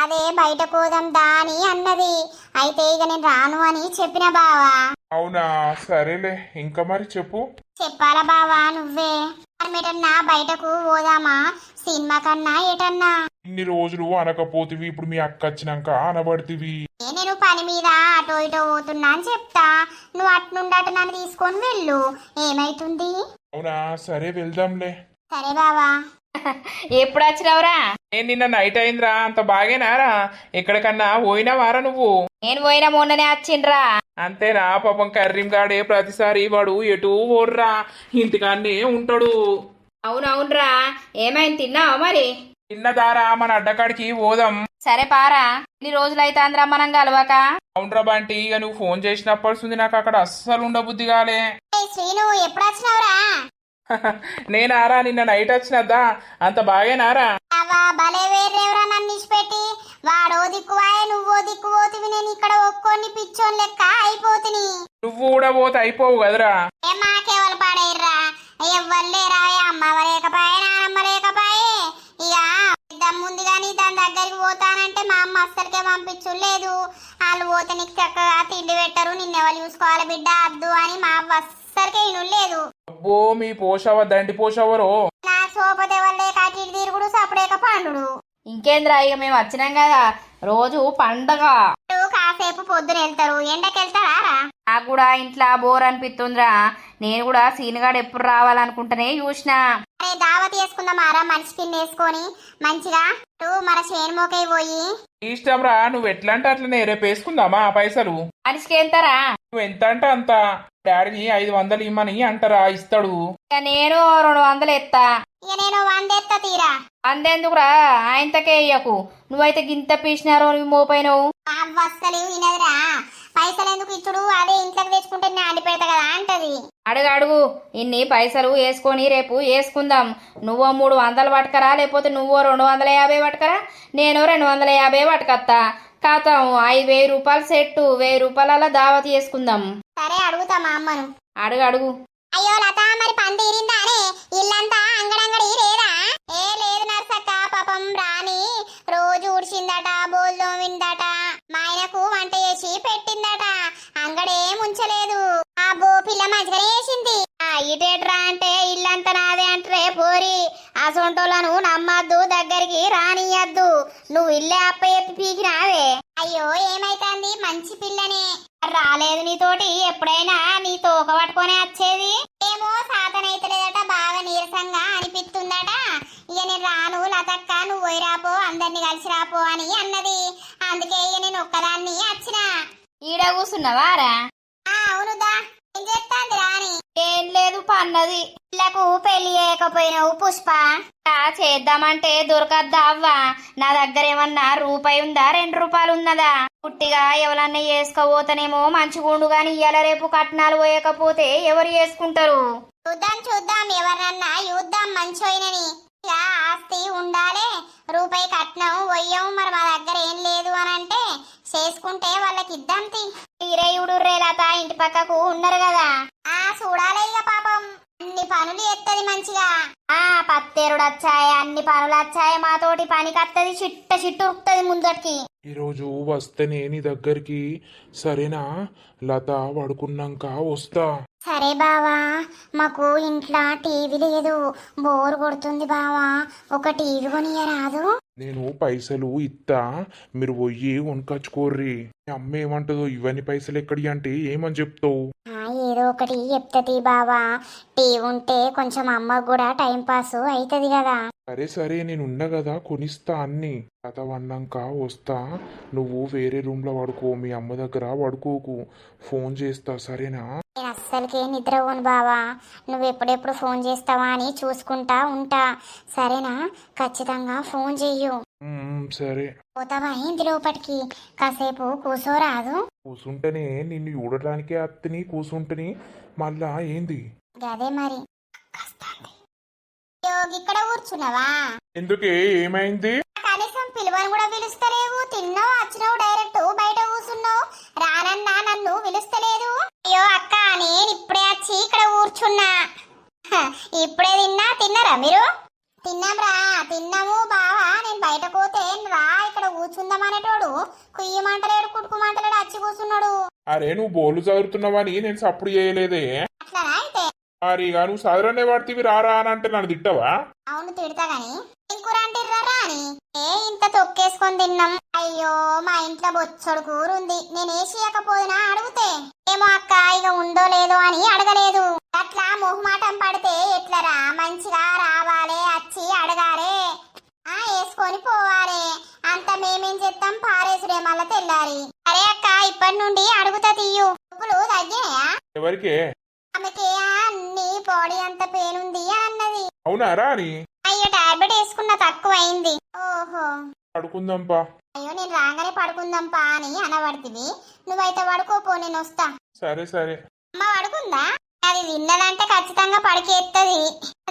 అదే బయట పోదాం దా అని అన్నది. అయితే ఇక నేను రాను అని చెప్పిన బావా. అవునా సరేలే ఇంకా మరి చెప్పు. చెప్పాలా బావా నువ్వే. మనమేటన్నా బయటకు పోదామా, సినిమా కన్నా ఏటన్నా? ఇన్ని రోజులు అనకపోతివి, ఇప్పుడు మీ అక్క వచ్చినాక అనబడితివి. నేను పని మీద అటో ఇటో పోతున్నా అని చెప్తా, నువ్వు అట్నుండి అటు నన్ను తీసుకొని వెళ్ళు, ఏమైతుంది? అవునా సరే వెళ్దాంలే. సరే బావా. ఎప్పుడు వచ్చినావురా? నేను నిన్న నైట్ అయిందిరా, అంత బాగేనారా? ఎక్కడికన్నా పోయినావారా నువ్వు? నేను పోయిన మొన్ననే వచ్చిండ్రా. అంతేనా? పాపం కర్రీం గాడే ప్రతిసారి వాడు ఎటు ఓర్రా, ఇంటికాన్నే ఉంటాడు. అవునవునరా, ఏమైంది తిన్నావా మరి? చిన్నదారా మన అడ్డకాడికి పోదాం. సరే పారా, ఇన్ని రోజులైతే అందరా మనం కలవక. అవునరా బంటి, ఇక నువ్వు ఫోన్ చేసినప్పటి నాకు అక్కడ అస్సలు ఉండబుద్ధి కాలే. శ్రీను ఎప్పుడు వచ్చినావురా? నేనారా నిన్న నైట్ వచ్చినద్దా, అంత బాగేనారా? అవా భలే వేరేవరా నన్ను ఇచ్చిపెట్టి. వాడో దిక్కువాయే నువ్వో దిక్కుపోతివి, నేను ఇక్కడ ఒక్కొని పిచ్చోన్ లెక్క అయిపోతుని. నువ్వు కూడా పోతే అయిపోవు కదరా. ఏ మాకేవలు పాడేర్రా, ఎవ్వరు లేరా, అమ్మవ లేకపాయే నానమ్మ లేకపాయే. ఇక దమ్ముంది గాని దాని దగ్గరికి పోతానంటే మా అమ్మ అస్సలకే పంపించులేదు. వాళ్ళు పోతే నీకు చక్కగా తిండి పెట్టరు, నిన్నెవరు చూసుకోవాలి బిడ్డ అద్దు అని మా అవ్వ అస్సలకే ఇనులేదు. అబ్బో మీ పోషవ దండి పోషవరో. నా సోపదేవల్లే కాటి తిరుగుడు సపడేక పండుడు. ఇంకేంద్రా, ఇక మేము వచ్చినాం కదా, రోజు పండగ. కాసేపు పొద్దున వెళ్తారు, ఎండకెళ్తారా? నాకు కూడా ఇంట్లో బోర్ అనిపిస్తుందిరా. నేను కూడా సీనుగాడు ఎప్పుడు రావాలనుకుంటేనే చూసిన. అరే దావత్ చేసుకుందామారా, మనిషికి వేసుకొని మంచిగా మన చేనుమోకై పోయి. ఇష్టం రా, నువ్వు ఎట్లా అంటే అట్లనే రేపు వేసుకుందామా పైసలు. మనిషికి ఎంతరా? నువ్వు ఎంత అంటే అంత. డాడీని 500 ఇమ్మని అంటారా, ఇస్తాడు. ఇక నేను 200 ఎత్తా. ఇక నేను 100 ఎత్తా తీరా. అందేందుకురా, ఆయనతకే ఇయ్యకు. నువ్వైతే గింత పీసినారో నువ్వు మోపోయినావు. వస్తలు వినదురా, పైసలు ఎందుకు ఇచ్చుడు, అదే ఇంట్లోకి తెచ్చుకుంటే నేను అండి పెడతా కదా అంటది. అడుగు అడుగు, ఇన్ని పైసలు వేసుకొని రేపు వేసుకుందాం. నువ్వో 300 పట్టుకరా, లేకపోతే నువ్వో 250 పట్టుకరా, నేను 250 పట్టుకత్తా. కాతాం 5000 రూపాయలు సెట్టు, 1000 రూపాయల దావత్ చేసుకుందాం. సరే అడుగుతా మా అమ్మను. అడుగు అడుగు. అయ్యో లత, మరి పని తీరిందానే? ఇల్లంతా అంగడంగడి లేదా? ఏ లేదు నర్సక్క, పాపం రాని రోజు ఊడ్చిందట, బోల్దో విందట, మా ఆయనకు వంట చేసి పెట్టిందట, అంగడే ముంచలేదు. ఆ బో పిల్ల మంచిగానే చేసింది. ఇటేట్రా అంటే ఇల్లంతా నాదే అంటారే పోరి. ఆ సొంటోళ్ళను నమ్మద్దు, దగ్గరికి రానియద్దు. నువ్వు ఇల్లే అప్ప చెప్పి పీకినావే. అయ్యో ఏమైతుంది, మంచి పిల్లనే. రాలేదు నీతోటి, ఎప్పుడైనా నీ తోక పట్టుకొని వచ్చేది. ఏమో సాతనైతలేదట, బాగా నీరసంగా అనిపిస్తుందట. ఇక నేను రాను లతక్క, నువ్వు పోయి రాపో, అందరిని కలిసి రాపో అని అన్నది. అందుకే ఇక నేను ఒక్కదాన్ని వచ్చిన. ఈడ కూసున్నావారా? అవునుదా. ఏం చేస్తాంది రాని? ఏం లేదు, పన్నది. పిల్లకు పెళ్లి చేయకపోయినావు పుష్ప? చేద్దామంటే దొరకద్దా అవ్వా? నా దగ్గర ఏమన్నా రూపాయి ఉందా, 2 రూపాయలు ఉన్నదా? పుట్టిగా ఎవరన్నా చేసుకోబోతనేమో మంచిగుండు గాని ఇయ్యాల రేపు కట్నాలు పోయకపోతే ఎవరు చేసుకుంటారు? చూద్దాం చూద్దాం, ఎవరన్నా చూద్దాం మంచోయినని. ఆస్తి ఉండాలే, రూపాయి కట్నం వయ్యం. మరి మా దగ్గర ఏం లేదు అని అంటే చేసుకుంటే వాళ్ళకి ఇద్దాం. తీరేయుడు రేలత ఇంటి పక్కకు ఉన్నారు కదా, చూడాలే. ఇక పాపం అన్ని పనులు ఎత్తది మంచిగా. పత్తేరుడు వచ్చాయి, అన్ని పనులు వచ్చాయి. మాతోటి పనికి వస్తుంది, చిట్ట చిట్టు ఉరుకుతుంది ముందటికి. ఈరోజు వస్తేనే నీ దగ్గరికి, సరేనా? లత పడుకున్నాక వస్తా. సరే బావా, మాకు ఇంట్లో టీవీ లేదు, బోర్ కొడుతుంది బావా, ఒక టీవీ కొనియరాదు? నేను పైసలు ఇత్తా, మీరు పోయి కొనుకొచ్చుకోర్రి. మీ అమ్మ ఏమంటదో, ఇవన్నీ పైసలు ఎక్కడి అంటే ఏమని చెప్తావు? ఏదో ఒకటి చెప్తది బావా, టీవీ ఉంటే కొంచెం అమ్మకు కూడా టైం పాస్ అవుతుంది కదా. సరే సరే, నేనున్నా కదా, కొనిస్తా అన్ని. లత వన్నాక వస్తా, నువ్వు వేరే రూమ్ లో పడుకో, మీ అమ్మ దగ్గర పడుకోకు. ఫోన్ చేస్తా, సరేనా? నేను అస్సలకే నిద్రపోను బావా, నువ్వు ఎప్పుడెప్పుడు ఫోన్ చేస్తావా అని చూసుకుంటా ఉంటా, సరేనా? ఖచ్చితంగా ఫోన్ చెయ్యు. సరే. పోతావా ఇంటి లోపటికి? కాసేపు కూసోరాదు? కూసుంటేనే నిన్ను చూడటానికే అత్తని, కూసుంటని మళ్ళా ఏంది? గదే మరి. ఇక్కడ కూర్చున్నావా? ఎందుకే, ఏమైంది? కనీసం పిలువని కూడా పిలుస్తలేవు. తిన్నావు, వచ్చినావు, డైరెక్ట్ బయట కూర్చున్నావు. రానన్నా నన్ను పిలుస్తలేదు. అయ్యో అక్క, నేను ఇప్పుడే వచ్చి ఇక్కడ కూర్చున్నా. ఇప్పుడే తిన్నారా మీరు? తిన్నాంరా తిన్నాము బావా. నేను బయట పోతే రా ఇక్కడ కూర్చుందామనేటోడు కుయ్యమంటలేడు కుట్టుకుమంటలేడు వచ్చి కూర్చున్నాడు. అరే నువ్వు బోలు చదువుతున్నావని నేను సప్పుడు చేయలేదే. అట్లానా అయితే? మరి ఇక నువ్వు సాధారణ పడితే రారా అని అంటే నన్ను తిట్టవా? అవును తిడతా గాని ఏం కూర అంటిర్రా అని ఇంత తొక్కేసుకొని తిన్నాం. అయ్యో మా ఇంట్లో బొచ్చడు కూర ఉంది. నేను వేసియకపోయినా అడిగితే ఏమో అక్క ఇక ఉందో లేదో అని అడగలేదు. అట్లా మొహమాటం పడితే ఎట్లరా? మంచిగా రావాలే వచ్చి అడగాలే వేసుకొని పోవాలి. అంత మేమేం చేస్తాం పారేసుడే మళ్ళా తెల్లారి. అరే అక్క ఇప్పటి నుండి అడుగుతా తీయు. నొప్పులు తగ్గినాయా? ఎవరికే? ఆమెకి అన్ని బాడీ అంత పెయిన్ ఉంది అన్నది. అవునా రా అని? అయ్యో టాబ్లెట్ వేసుకున్న తక్కువ అయింది. ఓహో పడుకుందాంపా. అయ్యో నేను రాగానే పడుకుందాంపా అని అనబడుతుంది. నువ్వైతే పడుకోపో నేను వస్తా. సరే సరే. అమ్మ పడుకుందా? అది తిన్నదంటే ఖచ్చితంగా పడికేస్తుంది.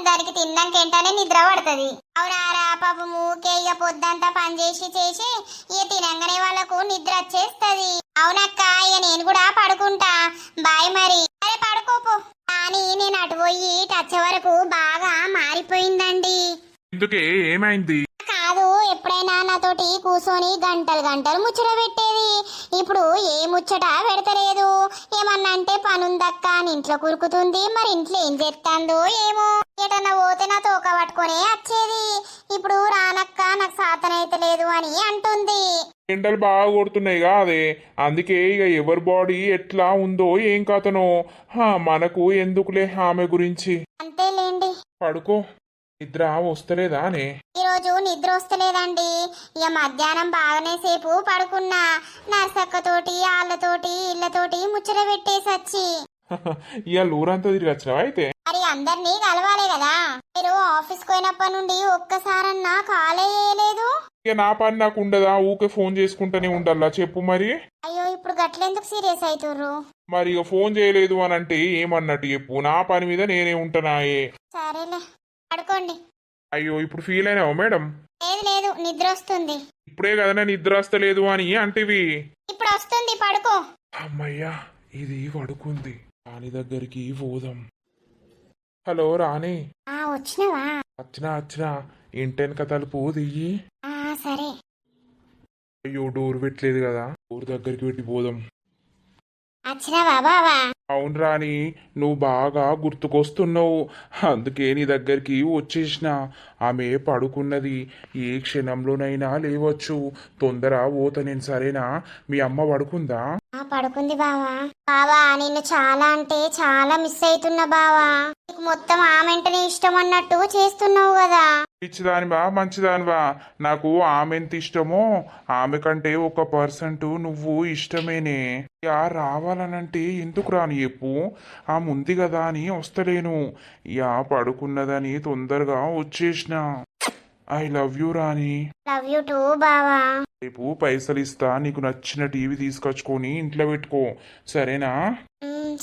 దానికి తిన్నాక వెంటనే నిద్ర పడుతుంది. అవునారా పాపము ఇక పొద్దంతా పని చేసి చేసి ఇక తినంగానే వాళ్ళకు నిద్ర వచ్చేస్తుంది. అవునక్క ఇక నేను కూడా పడుకుంటా. బాయ్ మరి. అరే పడుకోపో. కానీ నేను అటు పోయి వచ్చే వరకు బాగా మారిపోయిందండి. ఎందుకే ఏమైంది? కాదు ఎప్పుడైనా నాతోటి కూర్చొని గంటలు గంటలు ముచ్చట పెట్టేది. ఇప్పుడు ఏ ముచ్చట పెడతలేదు. ఏమన్నా అంటే పనుందక్క అని ఇంట్లో కురుకుతుంది. మరి ఇంట్లో ఏం చేస్తాందో ఏమో. ఎటన్నా పోతే నా తోక పట్టుకునే వచ్చేది. ఇప్పుడు రానక్క నాకు సాతనైతే లేదు అని అంటుంది. ఎండలు బాగా కొడుతున్నాయి కాదే, అందుకే ఇక ఎవరి బాడీ ఎట్లా ఉందో ఏం కథనో మనకు ఎందుకులే ఆమె గురించి. అంతేలేండి. పడుకో. నిద్ర వస్తలేదా అనే? ఈరోజు నిద్ర వస్తలేదండి. ఇక మధ్యాహ్నం బాగానే సేపు పడుకున్నా. నర్సక్కతోటి వాళ్ళతోటి ఇళ్ళతోటి ముచ్చట పెట్టేసి వచ్చి ఇవాళ ఊరంతా తిరిగి వచ్చినావా అయితే? మరి అందరినీ కలవాలే కదా. మీరు ఆఫీస్ పోయినప్పటి నుండి ఒక్కసారన్నా కాలే చేయలేదు. ఇక నా పని నాకు ఉండదా? ఊకే ఫోన్ చేసుకుంటూనే ఉండాలా చెప్పు మరి. అయ్యో ఇప్పుడు గట్లెందుకు సీరియస్ అవుతుర్రు? మరి ఇక ఫోన్ చేయలేదు అని అంటే ఏమన్నట్టు చెప్పు. నా పని మీద నేనే ఉంటున్నాయే. సరేలే పడుకోండి. అయ్యో ఇప్పుడు ఫీల్ అయినావా మేడం? లేదు లేదు నిద్ర వస్తుంది. ఇప్పుడే కదా నిద్ర వస్తలేదు అని అంటివి. ఇప్పుడు వస్తుంది పడుకో. అమ్మయ్యా ఇది పడుకుంది. రాణి దగ్గరికి పోదాం. హలో రాణి. వచ్చినవా? వచ్చినా ఇంటెనక తలుపు దియ్యి. సరే. అయ్యో డోర్ పెట్టలేదు కదా, డోర్ దగ్గరికి పెట్టి పోదాం. వచ్చినవా బావా? అవును రాణి, నువ్వు బాగా గుర్తుకొస్తున్నావు. అందుకే నీ దగ్గరికి వచ్చేసిన. ఆమె పడుకున్నది. ఏ క్షణంలోనైనా లేవచ్చు. తొందర పోత నేను సరేనా? మీ అమ్మ పడుకుందా? పడుకుంది బావా. బావా నిన్ను చాలా అంటే చాలా మిస్ అవుతున్నా బావా. నీకు మొత్తం ఆమెంటనే ఇష్టం అన్నట్టు చేస్తున్నావు కదా. పిచ్చిదానివా మంచిదానివా? నాకు ఆమె ఎంత ఇష్టమో ఆమె కంటే 1% నువ్వు ఇష్టమేనే. యా రావాలనంటే ఎందుకు రాని చెప్పు. ఆ ముంది కదా అని వస్తలేను. యా పడుకున్నదని తొందరగా వచ్చేసిన. I love you Rani. Love you two బావా. రేపు పైసలు ఇస్తా, నీకు నచ్చిన టీవీ తీసుకొచ్చుకొని ఇంట్లో పెట్టుకో సరేనా?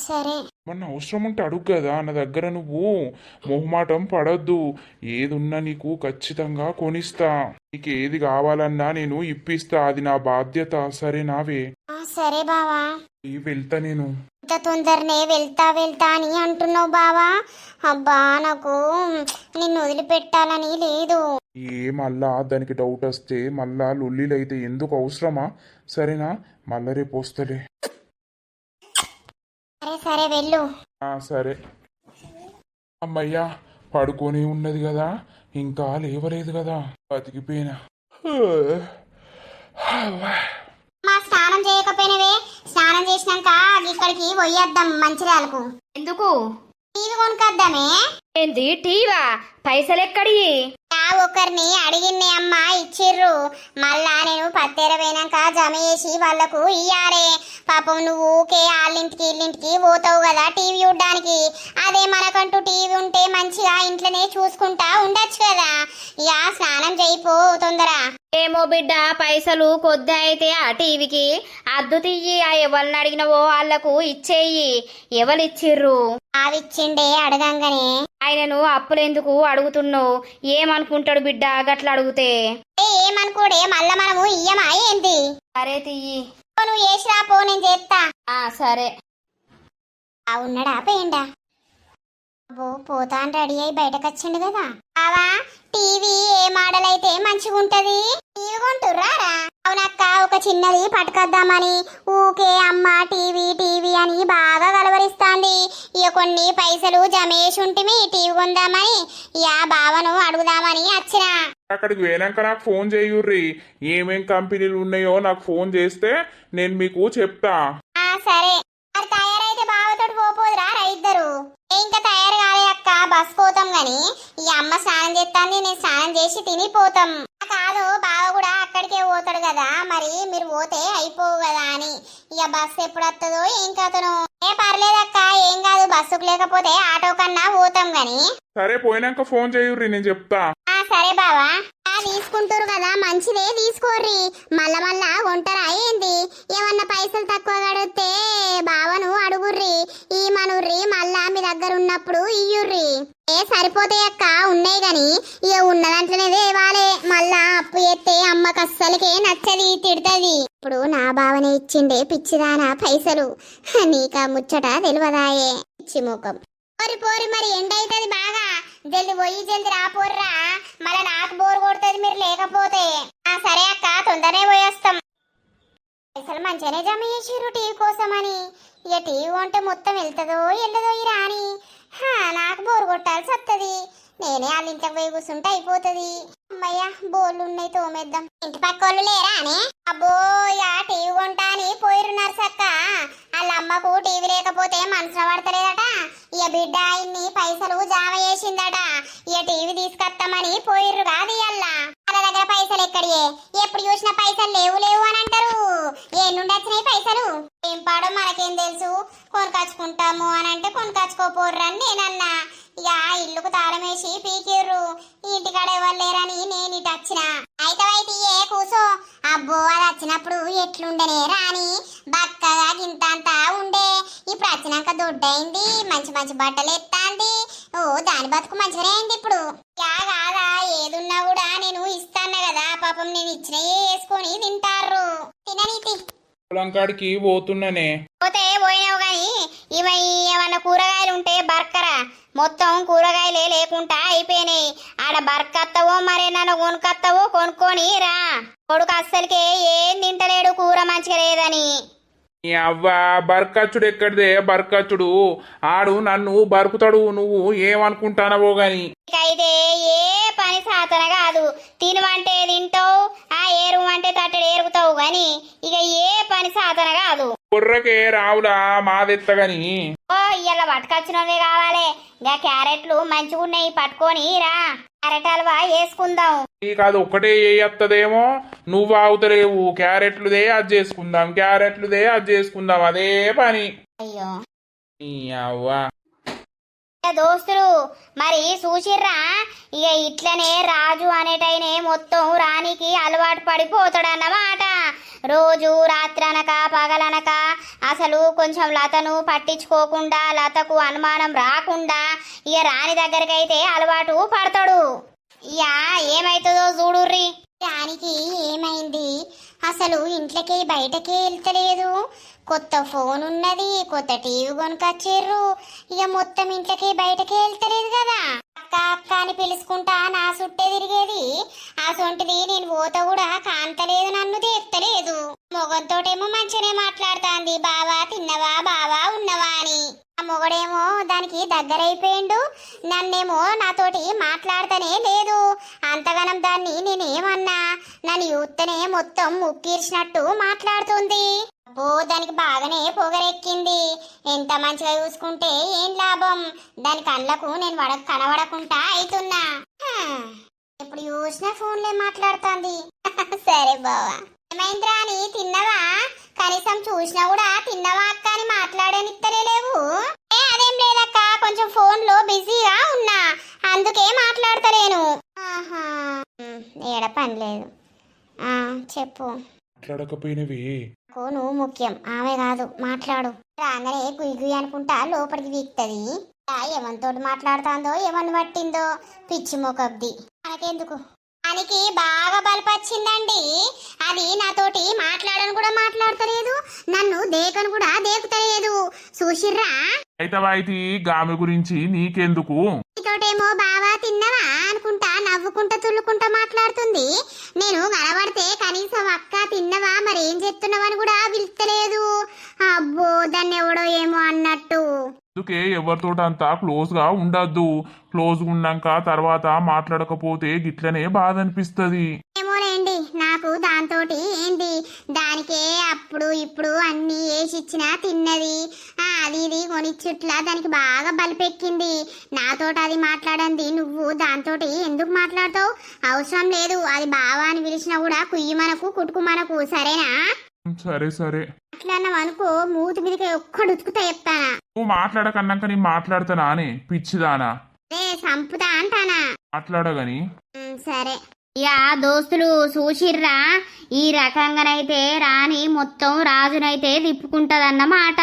సరే. మొన్న అవసరం ఉంటే అడుగు కదా, నా దగ్గర నువ్వు మొహమాటం పడొద్దు. ఏదున్నా నీకు ఖచ్చితంగా కొనిస్తా. నీకు ఏది కావాలన్నా నేను ఇప్పిస్తా. అది నా బాధ్యత సరేనావే? సరే బావా. వెళ్తా నేను. ఇంత తొందరనే వెళ్తా వెళ్తా అని అంటున్నావు బావా. అబ్బా నాకు నిన్ను వదిలిపెట్టాలని లేదు. మళ్ళా దానికి డౌట్ వస్తే మళ్ళా లొల్లీలు అయితే ఎందుకు అవసరమా? సరేనా? మళ్ళా రేపు వస్తలే. సరే సరే వెళ్ళు. సరే. అమ్మయ్యా పడుకొని ఉన్నది కదా, ఇంకా లేవలేదు కదా, బతికిపోయినా. మా స్నానం చేయకపోయినవే. స్నానం చేసినాక ఇక్కడికి పోయేద్దాం మంచిర్యాలకు. ఎందుకు? టీవీ కొనుక్కొద్దామే. ఏంది టీవా? పైసలు ఎక్కడి? ఒకరిని అడిగింది అమ్మ ఇచ్చిర్రు. మళ్ళా నేను పత్తేర పోయినాక జమ చేసి వాళ్లకు ఇయ్యారే. పాపం నువ్వు ఊకే వాళ్ళింటికి ఇల్లింటికి పోతావు కదా టీవీ చూడ్డానికి. అదే మనకంటూ టీవీ ఉంటే మంచిగా ఇంట్లోనే చూసుకుంటా ఉండొచ్చు కదా. యా స్నానం చేయిపో తొందర. ఏమో బిడ్డ పైసలు కొద్ది అయితే ఆ టీవీకి అద్దు తీయి. ఆ ఎవరిని అడిగినవో వాళ్లకు ఇచ్చేయి. ఎవరిచ్చిర్రు? ఆవిచ్చిండే అడగంగానే. ఆయనను అప్పులెందుకు అడుగుతున్నావు? ఏమనుకుంటాడు బిడ్డ గట్ల అడిగితే? ఏమనుకోడే మళ్ళా మనము ఇయ్యమా ఏంటి? సరే తీయి. నువ్వు చేసిరా పో నేను చేస్తా. సరే. ఉన్నాడా పోయిండా? పోతాను రెడీ అయి బయటకు వచ్చిండు కదా. బావా టీవీ ఏ మోడల్ అయితే మంచిగా ఉంటది? టీవీ కొంటుర్రారా? అవునక్క, ఒక చిన్నది పట్టుకొద్దామని ఊకే అమ్మ టీవీ టీవీ అని బాగా కలవరిస్తాంది. ఇక కొన్ని పైసలు జమేసి ఉంటిమి టీవీ కొందామని ఇక బావను అడుగుదామని వచ్చిన. అక్కడికి పోయినాక నాకు ఫోన్ చేయుర్రి. ఏమేం కంపెనీలు ఉన్నాయో నాకు ఫోన్ చేస్తే నేను మీకు చెప్తా. సరే, మరి తయారైతే బావతోటి పోపోదురా ఇద్దరు? ఇంకా తయారు కాలే అక్క, బస్ పోతాం గాని ఈ అమ్మ స్నానం చేస్తాంది, నేను స్నానం చేసి తిని పోతాం. కాదు, బావ కూడా అక్కడికే పోతాడు కదా, మరి మీరు పోతే అయిపోవు కదా అని. ఇక బస్సు ఎప్పుడు వస్తుందో ఏం కథను. పర్లేదక్క, ఏం కాదు, బస్సుకు లేకపోతే ఆటో కన్నా పోతాం గాని. సరే, పోయినాక ఫోన్ చేయుర్రి, నేను చెప్తా. సరే బావా, తీసుకుంటారు కదా మంచిదే తీసుకోర్రి. మళ్ళా మళ్ళా కొంటారా ఏంది? ఏమన్నా పైసలు తక్కువ గడితే బావను అడుగుర్రి, ఈ మనుర్రి, మళ్ళా మీ దగ్గర ఉన్నప్పుడు ఇయ్యుర్రి. సరిపోతాయి అక్క, ఉన్నాయి గాని ఇక ఉన్న దాంట్లోనే దేవాలే. మళ్ళా అప్పు ఎత్తే అమ్మకు అస్సలకే నచ్చది, తిడుతుంది. ఇప్పుడు నా బావనే ఇచ్చిండే పిచ్చిదానా పైసలు, నీకా ముచ్చట తెలియదాయే పిచ్చి ముఖం. పోరి పోరి, మరి ఎండైతుంది బాగా, జల్ది పోయి జల్ది రాపోర్రా, మళ్ళా నాకు బోర్ కొడుతుంది మీరు లేకపోతే. సరే అక్క, తొందరనే పోయేస్తాం. పైసలు మంచిగానే జమ చేసిర్రు టీవీ కోసమని. ఇక టీవీ కొంటే మొత్తం వెళ్తుందో వెళ్ళదో ఈ రాని. నాకు బోర్ కొట్టాల్సి వస్తుంది, నేనే వాళ్ళ ఇంట్లోకి పోయి కూర్చుంటే అయిపోతుంది. అమ్మయ్య, బోర్లు ఉన్నాయి తోమేద్దాం. ఇంటి పక్క వాళ్ళు లేరా అని? అబ్బో, ఇక టీవీ కొంటా అని పోయిరు నర్సక్క. వాళ్ళ అమ్మకు టీవీ లేకపోతే మనసున పడతలేదట. ఇక బిడ్డ ఇన్ని పైసలు జామ చేసిందట, ఇక టీవీ తీసుకొస్తామని పోయిర్రు కాదు. ఇయ్యాల వాళ్ళ దగ్గర పైసలు ఎక్కడియే? ఎప్పుడు చూసిన పైసలు లేవు లేవు అని అంటారు. ఏ నుండి వచ్చినాయి పైసలు? ఏం పాడో మనకేం తెలుసు, కొనుకొచ్చుకుంటాము అని అంటే కొనుకొచ్చుకోపోర్రు అని నేనన్నా. ఇక ఇల్లుకు తాళం వేసి పీకిర్రు, ఇంటికాడ ఎవరు లేరని నేను ఇటు వచ్చిన. అయితే ఏ కూసో. అబ్బో, అది వచ్చినప్పుడు ఎట్లుండనే రాని, బక్కగా గింతంతా ఉండే, ఇప్పుడు వచ్చినాక దొడ్డైంది, మంచి మంచి బట్టలు ఎత్తాంది. దాని బతుకు మంచిగానే అయింది ఇప్పుడు. కాదా, ఏదున్నా కూడా నేను ఇస్తాను కదా, పాపం నేను ఇచ్చినయే వేసుకొని తింటారు. తిననీతి. పొలం కాడికి పోతున్నానే. పోతే పోయినావు గాని ఇవి ఏమన్నా కూరగాయలు ఉంటే బర్కరా, మొత్తం కూరగాయలే లేకుండా అయిపోయినాయి. ఆడ బర్కత్తవో మరే నన్ను కొనుకత్తవో కొనుక్కొని రా. కొడుకు అస్సలకే ఏం తింటలేడు, కూర మంచిగా లేదని. ఈ అవ్వ, బర్కచ్చుడు ఎక్కడిదే బర్కచ్చుడు? ఆడు నన్ను బరుకుతాడు, నువ్వు ఏమనుకుంటానవో గాని. అయితే ఏ పని సాతన కాదు, తినమంటే తింటావు, ఏరుమంటే తట్టడు ఏరుకుతావు గాని ఇక ఏ పని సాతన కాదు. బుర్రకే రావులా మాదెత్తగని. ఇలా పట్టుకొచ్చినవే కావాలి. ఇంకా క్యారెట్లు మంచిగా ఉన్నాయి, పట్టుకొని రా, క్యారెట్ హల్వా వేసుకుందాం. కాదు, ఒక్కటే వేయత్తదేమో, నువ్వు ఆగుతలేవు. క్యారెట్లుదే అది చేసుకుందాం, క్యారెట్లుదే అది చేసుకుందాం, అదే పని. అయ్యో అవ్వా, దోస్తులు మరి చూసిర్రా, ఇక ఇట్లనే రాజు అనేటైనే మొత్తం రానికి అలవాటు పడిపోతాడన్నమాట. రోజు రాత్రనక పగలనక అసలు కొంచెం లతను పట్టించుకోకుండా, లతకు అనుమానం రాకుండా ఇక రాణి దగ్గరికి అయితే అలవాటు పడతాడు. ఇక ఏమైతుందో చూడుర్రి. రానికి ఏమైంది అసలు? ఇంట్లోకి బయటకే వెళ్తలేదు. కొత్త ఫోన్ ఉన్నది, కొత్త టీవీ కొనుకొచ్చిర్రు, ఇక మొత్తం ఇంట్లోకి బయటకే వెళ్తలేదు కదా. అక్క అక్క అని పిలుచుకుంటా నా చుట్టే తిరిగేది. ఆ సొంటిది నేను పోతా కూడా కాంతలేదు, నన్ను దేక్తలేదు. మొగంతోటేమో మంచిగానే మాట్లాడుతాంది, బావా తిన్నవా, బావా ఉన్నవా అని. ఆ మొగడేమో దానికి దగ్గరైపోయిండు, నన్నేమో నాతోటి మాట్లాడతానే లేదు. అంతగానం దాన్ని నేనేమన్నా, నన్ను యూత్తనే మొత్తం ముక్కీర్చినట్టు మాట్లాడుతుంది. అబ్బో, దానికి బాగానే పొగరెక్కింది. ఎంత మంచిగా చూసుకుంటే ఏం లాభం, దాని కళ్ళకు నేను కనబడకుండా అవుతున్నా. ఇప్పుడు చూసిన ఫోన్లే మాట్లాడుతుంది. సరే బావా, ఏమైందిరా అని? తిన్నవా? కనీసం చూసినా కూడా తిన్నవా అక్క అని మాట్లాడనిత్తలేవు. అదేం లేదక్క, కొంచెం ఫోన్ లో బిజీగా ఉన్నా, అందుకే మాట్లాడతలేను. ఏడ పని లేదు. చెప్పు. మాట్లాడకపోయినవి నువ్వు ముఖ్యం, ఆమె కాదు. మాట్లాడు. రాగానే గుయ్యి గుయ్యి అనుకుంటా లోపలికి వీక్తది. ఏమంతోటి మాట్లాడుతుందో ఏమని పట్టిందో పిచ్చి మొకబ్ది. మనకెందుకు? దానికి బాగా బలపచ్చిందండి. అది నాతోటి మాట్లాడను కూడా మాట్లాడతలేదు, నన్ను దేకను కూడా దేకుతలేదు. చూసిర్రా? అయితే గామె గురించి నీకెందుకు? తోటేమో బావా తిన్నవా అనుకుంటా నవ్వుకుంటా తుల్లుకుంటా మాట్లాడుతుంది. నేను కనబడితే కనీసం అక్క తిన్నవా మరి ఏం చెప్తున్నావని కూడా పిలుస్తలేదు. అబ్బో దాన్ని ఎవడో ఏమో అన్నట్టు. అందుకే ఎవరితోటి అంతా క్లోజ్ గా ఉండద్దు. క్లోజ్ ఉన్నాక తర్వాత మాట్లాడకపోతే గిట్లనే బాధ అనిపిస్తుంది. ఏమోలేండి, నాకు దాంతోటి ఏంది దానికే అప్పుడు ఇప్పుడు అన్ని వేసిచ్చినా తిన్నది. అది ఇది కొనిచ్చుట్లా దానికి బాగా బలిపెక్కింది. నాతోటి అది మాట్లాడండి, నువ్వు దాంతోటి ఎందుకు మాట్లాడతావు? అవసరం లేదు. అది బావా అని పిలిచినా కూడా కుయ్యి మనకు కుటుకు మనకు, సరేనా? సరే సరే అట్లా అనుకో మూతి మీదకి ఒక్కడు ఉతుకుతా చెప్తానా. నువ్వు మాట్లాడకన్నాక నేను మాట్లాడతానా అని పిచ్చిదానా? అదే సంపుతా అంటానా. మాట్లాడగాని సరే. ఇక దోస్తులు చూసిర్రా, ఈ రకంగానైతే రాణి మొత్తం రాజునైతే తిప్పుకుంటదన్నమాట.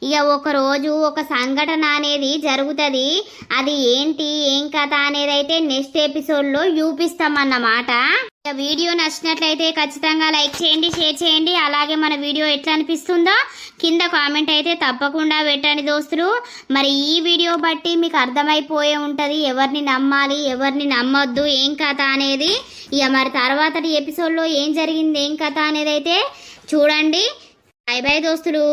ఇక ఒక రోజు ఒక సంఘటన అనేది జరుగుతుంది. అది ఏంటి ఏం కథ అనేది అయితే నెక్స్ట్ ఎపిసోడ్లో చూపిస్తామన్నమాట. ఇక వీడియో నచ్చినట్లయితే ఖచ్చితంగా లైక్ చేయండి, షేర్ చేయండి. అలాగే మన వీడియో ఎట్లా అనిపిస్తుందో కింద కామెంట్ అయితే తప్పకుండా పెట్టండి దోస్తులు. మరి ఈ వీడియో బట్టి మీకు అర్థమైపోయే ఉంటుంది ఎవరిని నమ్మాలి ఎవరిని నమ్మొద్దు ఏం కథ అనేది. ఇక మరి తర్వాతటి ఎపిసోడ్లో ఏం జరిగింది ఏం కథ అనేది అయితే చూడండి. బై బై దోస్తులు.